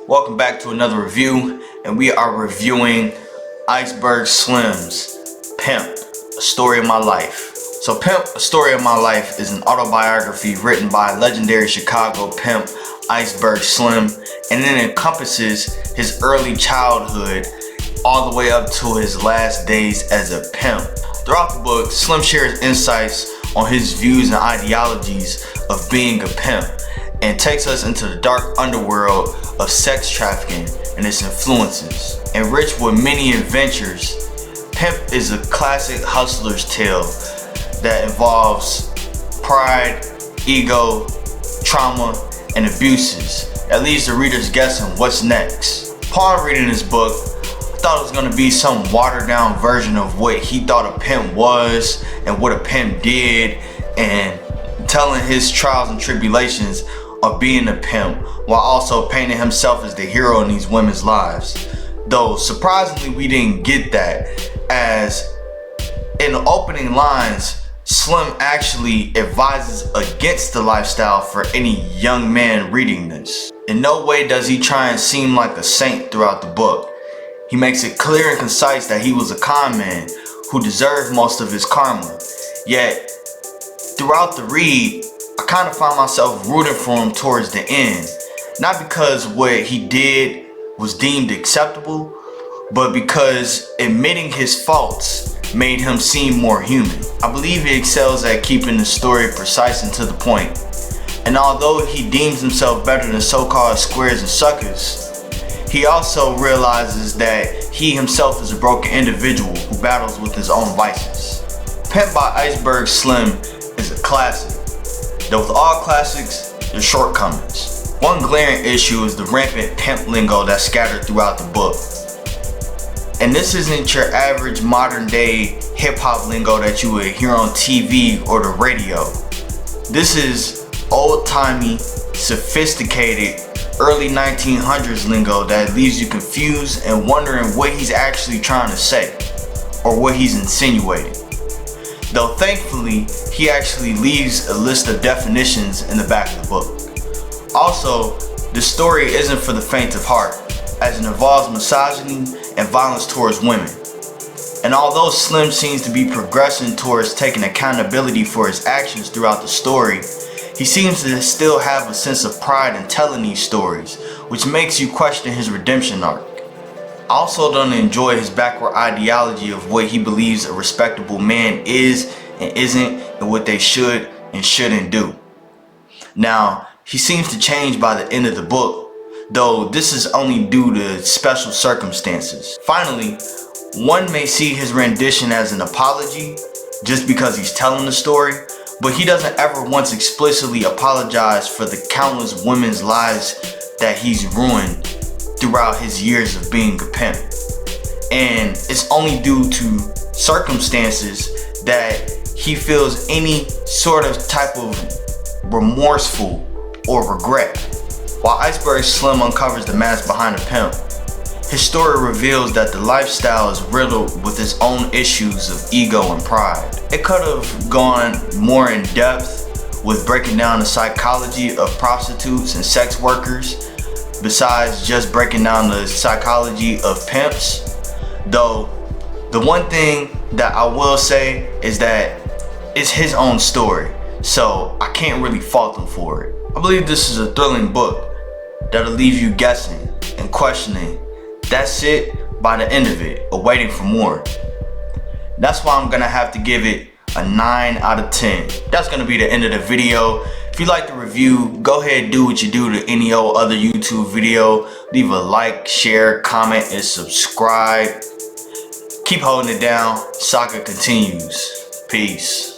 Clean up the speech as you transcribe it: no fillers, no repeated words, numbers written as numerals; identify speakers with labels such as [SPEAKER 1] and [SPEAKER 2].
[SPEAKER 1] Welcome back to another review, and we are reviewing Iceberg Slim's Pimp, A Story of My Life. So Pimp, A Story of My Life is an autobiography written by legendary Chicago pimp Iceberg Slim, and it encompasses his early childhood all the way up to his last days as a pimp. Throughout the book, Slim shares insights on his views and ideologies of being a pimp, and takes us into the dark underworld of sex trafficking and its influences. Enriched with many adventures, Pimp is a classic hustler's tale that involves pride, ego, trauma, and abuses that leaves the readers guessing what's next. Upon reading this book, I thought it was going to be some watered down version of what he thought a pimp was and what a pimp did, and telling his trials and tribulations of being a pimp, while also painting himself as the hero in these women's lives. Though surprisingly we didn't get that, as in the opening lines, Slim actually advises against the lifestyle for any young man reading this. In no way does he try and seem like a saint throughout the book. He makes it clear and concise that he was a con man who deserved most of his karma. Yet throughout the read, I kind of found myself rooting for him towards the end. Not because what he did was deemed acceptable, but because admitting his faults made him seem more human. I believe he excels at keeping the story precise and to the point. And although he deems himself better than so-called squares and suckers, he also realizes that he himself is a broken individual who battles with his own vices. Pimp by Iceberg Slim is a classic. Though with all classics, there's shortcomings. One glaring issue is the rampant pimp lingo that's scattered throughout the book. And this isn't your average modern day hip hop lingo that you would hear on TV or the radio. This is old timey, sophisticated, early 1900s lingo that leaves you confused and wondering what he's actually trying to say or what he's insinuating. Though thankfully, he actually leaves a list of definitions in the back of the book. Also, the story isn't for the faint of heart, as it involves misogyny and violence towards women. And although Slim seems to be progressing towards taking accountability for his actions throughout the story, he seems to still have a sense of pride in telling these stories, which makes you question his redemption arc. I also don't enjoy his backward ideology of what he believes a respectable man is and isn't, and what they should and shouldn't do. Now, he seems to change by the end of the book, though this is only due to special circumstances. Finally, one may see his rendition as an apology just because he's telling the story, but he doesn't ever once explicitly apologize for the countless women's lives that he's ruined throughout his years of being a pimp. And it's only due to circumstances that he feels any sort of type of remorseful or regret. While Iceberg Slim uncovers the mask behind a pimp, his story reveals that the lifestyle is riddled with its own issues of ego and pride. It could have gone more in depth with breaking down the psychology of prostitutes and sex workers, besides just breaking down the psychology of pimps. Though the one thing that I will say is that it's his own story, so I can't really fault him for it. I believe this is a thrilling book that'll leave you guessing and questioning. That's it by the end of it, or waiting for more. That's why I'm gonna have to give it a 9 out of 10. That's gonna be the end of the video. If you like the review, go ahead and do what you do to any old other YouTube video. Leave a like, share, comment, and subscribe. Keep holding it down. Saga continues. Peace.